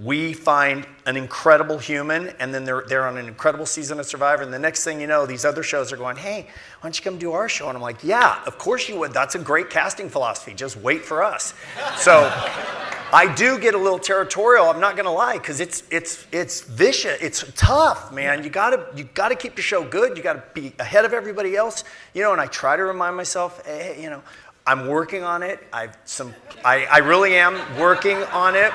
We find an incredible human, and then they're on an incredible season of Survivor, and the next thing you know, these other shows are going, hey, why don't you come do our show? And I'm like, yeah, of course you would. That's a great casting philosophy. Just wait for us. So I do get a little territorial, I'm not gonna lie, because it's vicious, it's tough, man. You gotta keep your show good, you gotta be ahead of everybody else, and I try to remind myself, hey, I'm working on it. I really am working on it,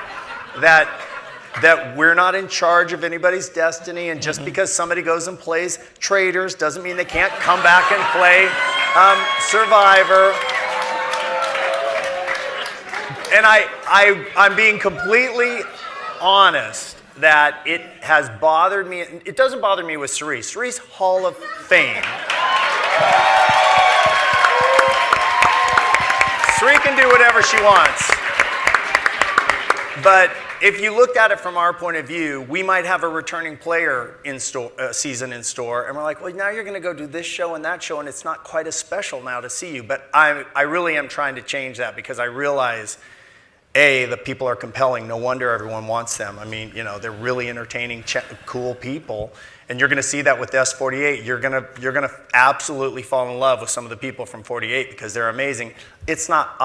that we're not in charge of anybody's destiny, and just because somebody goes and plays Traitors doesn't mean they can't come back and play Survivor. And I'm being completely honest that it has bothered me. It doesn't bother me with Cerise. Cerise, Hall of Fame. Cerise can do whatever she wants. But if you looked at it from our point of view, we might have a returning player season in store, and we're like, well, now you're going to go do this show and that show, and it's not quite as special now to see you. But I really am trying to change that, because I realize, the people are compelling. No wonder everyone wants them. I mean, they're really entertaining, cool people, and you're going to see that with S48. You're going to absolutely fall in love with some of the people from 48 because they're amazing. It's not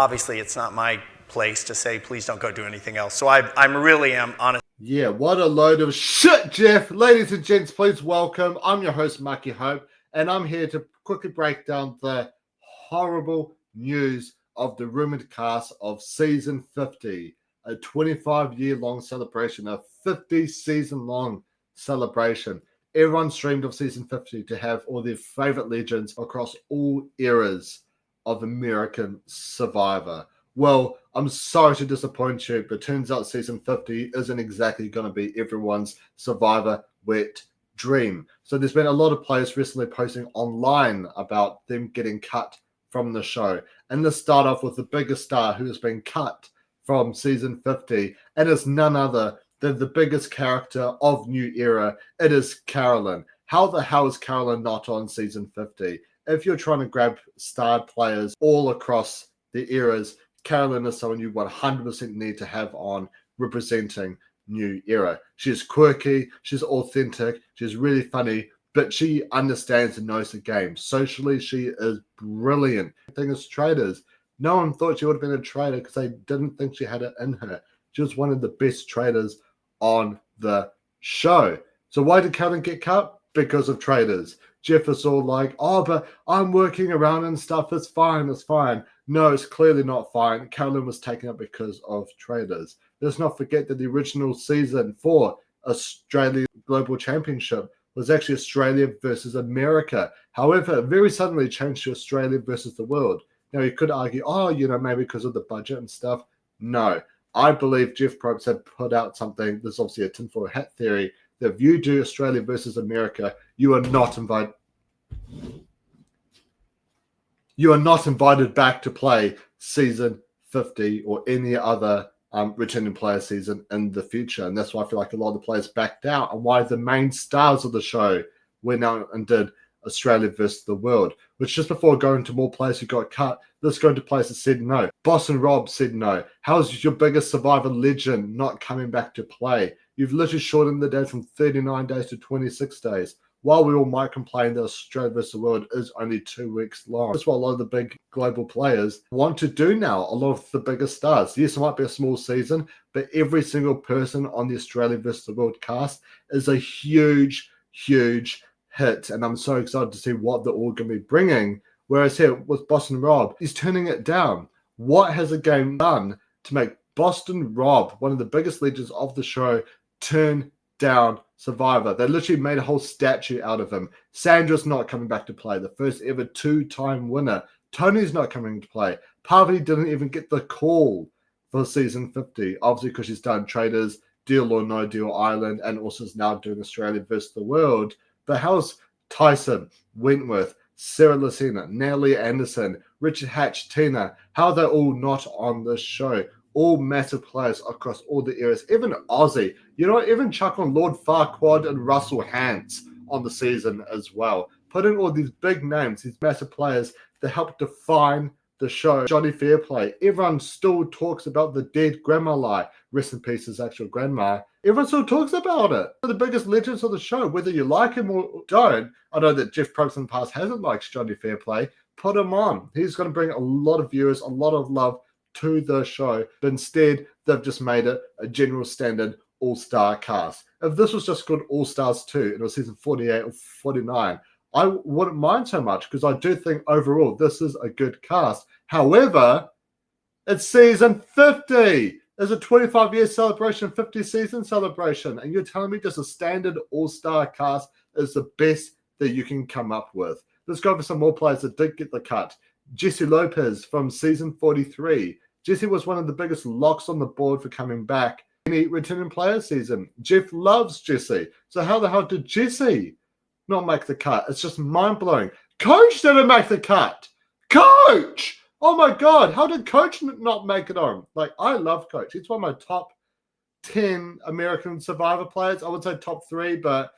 my place to say, please don't go do anything else. So I really am honest. Yeah, what a load of shit, Jeff. Ladies and gents, please welcome. I'm your host, Mucky Hope, and I'm here to quickly break down the horrible news of the rumored cast of season 50, a 25-year-long celebration, a 50-season-long celebration. Everyone streamed of season 50 to have all their favorite legends across all eras of American Survivor. Well, I'm sorry to disappoint you, but turns out season 50 isn't exactly going to be everyone's Survivor wet dream. So there's been a lot of players recently posting online about them getting cut from the show. And let's start off with the biggest star who has been cut from season 50, and is none other than the biggest character of New Era. It is Carolyn. How the hell is Carolyn not on season 50? If you're trying to grab starred players all across the eras, Carolyn is someone you 100% need to have on representing New Era. She's quirky, she's authentic, she's really funny, but she understands and knows the game. Socially, she is brilliant. The thing is, Traitors, no one thought she would have been a traitor because they didn't think she had it in her. She was one of the best traitors on the show. So why did Carolyn get cut? Because of Traitors. Jeff is all like, oh, but I'm working around and stuff. It's fine, it's fine. No, it's clearly not fine. Carolyn was taken up because of Traitors. Let's not forget that the original season for Australia Global Championship was actually Australia versus America. However, it very suddenly changed to Australia versus the world. Now, you could argue, maybe because of the budget and stuff. No, I believe Jeff Probst had put out something, this is obviously a tinfoil hat theory, that if you do Australia versus America, you are not invited. You are not invited back to play season 50 or any other returning player season in the future. And that's why I feel like a lot of the players backed out, and why the main stars of the show went out and did Australia versus the world, which just before going to more players who got cut, let's go to players that said no. Boston Rob said no. How is your biggest Survivor legend not coming back to play? You've literally shortened the days from 39 days to 26 days. While we all might complain that Australia vs. the world is only 2 weeks long, that's what a lot of the big global players want to do now, a lot of the biggest stars. Yes, it might be a small season, but every single person on the Australia vs. the world cast is a huge, huge hit. And I'm so excited to see what they're all going to be bringing. Whereas here with Boston Rob, he's turning it down. What has the game done to make Boston Rob, one of the biggest legends of the show, turn down Survivor? They literally made a whole statue out of him. Sandra's not coming back to play, the first ever 2-time winner. Tony's not coming to play. Parvati didn't even get the call for season 50, obviously because she's done Traitors, Deal or No Deal Island, and also is now doing Australia versus the world. But how's Tyson, Wentworth, Sarah Lucena, Natalie Anderson, Richard Hatch, Tina, how are they all not on this show? All massive players across all the eras. Even Aussie, even chuck on Lord Farquaad and Russell Hantz on the season as well. Put in all these big names, these massive players that help define the show Johnny Fairplay, everyone still talks about the dead grandma lie. Rest in peace, his actual grandma. Everyone still talks about it. They're the biggest legends of the show, whether you like him or don't. I know that Jeff Probst in the past hasn't liked Johnny Fairplay. Put him on. He's going to bring a lot of viewers, a lot of love to the show. But instead, they've just made it a general standard all-star cast. If this was just called All-Stars 2 and it was season 48 or 49, I wouldn't mind so much because I do think overall this is a good cast. However, it's season 50. There's a 25-year celebration, 50-season celebration, and you're telling me just a standard all-star cast is the best that you can come up with. Let's go for some more players that did get the cut. Jesse Lopez from season 43. Jesse was one of the biggest locks on the board for coming back. Any returning player season. Jeff loves Jesse. So how the hell did Jesse not make the cut? It's just mind-blowing. Coach didn't make the cut. Coach! Oh my God, how did Coach not make it on? Like, I love Coach. He's one of my top 10 American Survivor players. I would say top 3, but,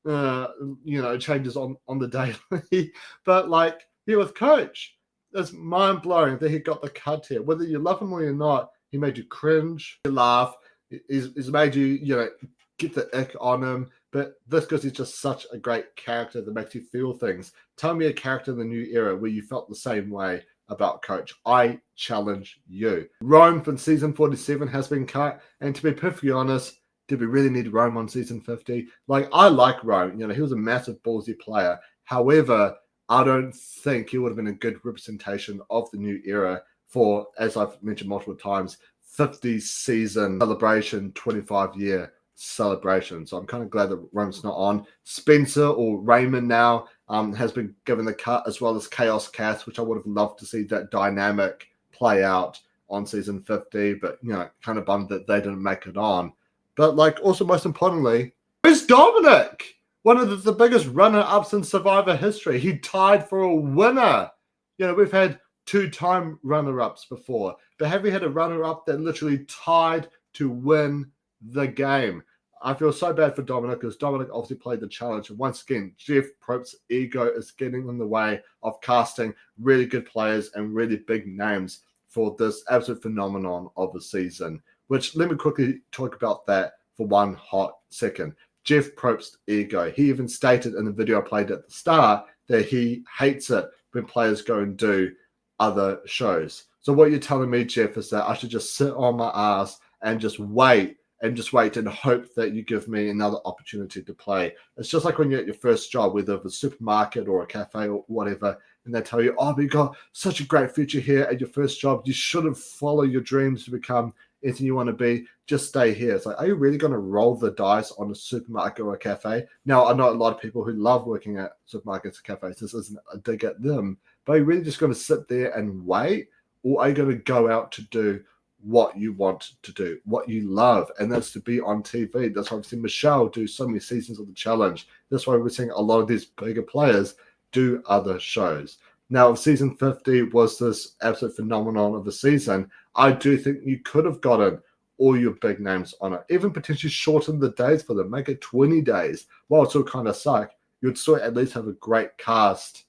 it changes on the daily. But, like, here with Coach, it's mind-blowing that he got the cut here. Whether you love him or you're not, he made you cringe, you laugh. He's made you, get the ick on him. But this because he's just such a great character that makes you feel things. Tell me a character in the new era where you felt the same way about Coach. I challenge you. Rome from season 47 has been cut. And to be perfectly honest, did we really need Rome on season 50? Like, I like Rome. He was a massive ballsy player. However, I don't think he would have been a good representation of the new era for, as I've mentioned multiple times, 50 season celebration, 25-year celebration. So I'm kind of glad that Rome's not on. Spencer or Raymond now has been given the cut, as well as Chaos Cass, which I would have loved to see that dynamic play out on season 50, but kind of bummed that they didn't make it on. But also most importantly, where's Dominic? One of the biggest runner-ups in Survivor history. He tied for a winner. We've had 2-time runner-ups before, but have we had a runner-up that literally tied to win the game? I feel so bad for Dominic because Dominic obviously played the challenge. And once again, Jeff Probst's ego is getting in the way of casting really good players and really big names for this absolute phenomenon of the season. Which, let me quickly talk about that for one hot second. Jeff Probst's ego. He even stated in the video I played at the start that he hates it when players go and do other shows. So what you're telling me, Jeff, is that I should just sit on my ass and just wait and hope that you give me another opportunity to play. It's just like when you're at your first job, whether it's a supermarket or a cafe or whatever, and they tell you, oh, but you got such a great future here at your first job. You shouldn't follow your dreams to become anything you want to be. Just stay here. It's like, are you really going to roll the dice on a supermarket or a cafe? Now, I know a lot of people who love working at supermarkets or cafes. This isn't a dig at them. But are you really just going to sit there and wait? Or are you going to go out to do what you want to do, what you love, and that's to be on TV. That's why we've seen Michelle do so many seasons of the challenge. That's why we're seeing a lot of these bigger players do other shows. Now, if season 50 was this absolute phenomenon of the season, I do think you could have gotten all your big names on it, even potentially shorten the days for them, make it 20 days. While it still kind of suck, you'd still at least have a great cast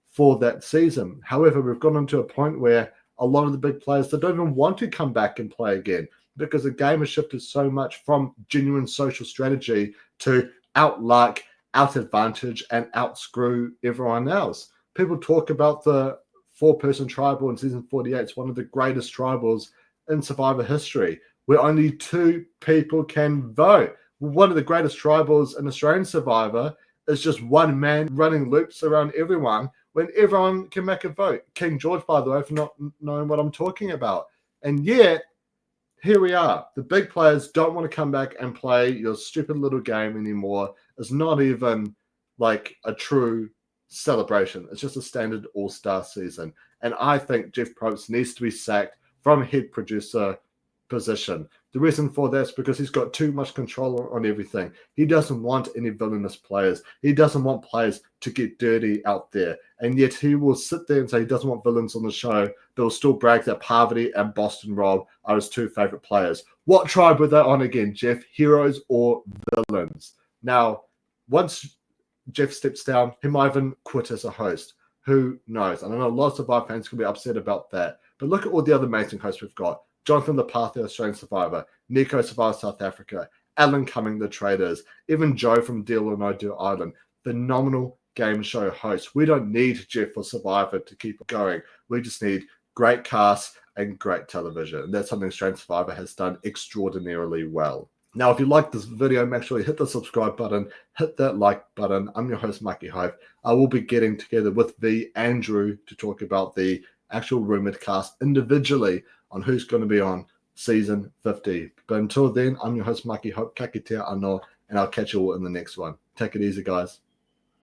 for that season. However, we've gotten into a point where a lot of the big players that don't even want to come back and play again because the game has shifted so much from genuine social strategy to outluck, out-advantage, and outscrew everyone else. People talk about the 4-person tribal in season 48. It's one of the greatest tribals in Survivor history, where only 2 people can vote. One of the greatest tribals in Australian Survivor is just one man running loops around everyone when everyone can make a vote. King George, by the way, for not knowing what I'm talking about. And yet, here we are. The big players don't want to come back and play your stupid little game anymore. It's not even like a true celebration. It's just a standard all-star season. And I think Jeff Probst needs to be sacked from head producer position. The reason for that is because he's got too much control on everything. He doesn't want any villainous players. He doesn't want players to get dirty out there. And yet he will sit there and say he doesn't want villains on the show, but will still brag that Parvati and Boston Rob are his 2 favorite players. What tribe were they on again, Jeff? Heroes or villains? Now, once Jeff steps down, he might even quit as a host. Who knows? And I know lots of our fans can be upset about that. But look at all the other amazing hosts we've got. Jonathan the Path, the Australian Survivor. Nico survives South Africa. Alan Cumming, the Traders. Even Joe from Deal or No Deal Island. Phenomenal game show hosts. We don't need Jeff for Survivor to keep going. We just need great casts and great television. And that's something Australian Survivor has done extraordinarily well. Now, if you like this video, make sure you hit the subscribe button, hit that like button. I'm your host, Mucky Hope. I will be getting together with V and Drew to talk about the actual rumored cast individually on who's going to be on season 50. But until then, I'm your host, Mucky Hope. Ka kite anō, and I'll catch you all in the next one. Take it easy, guys.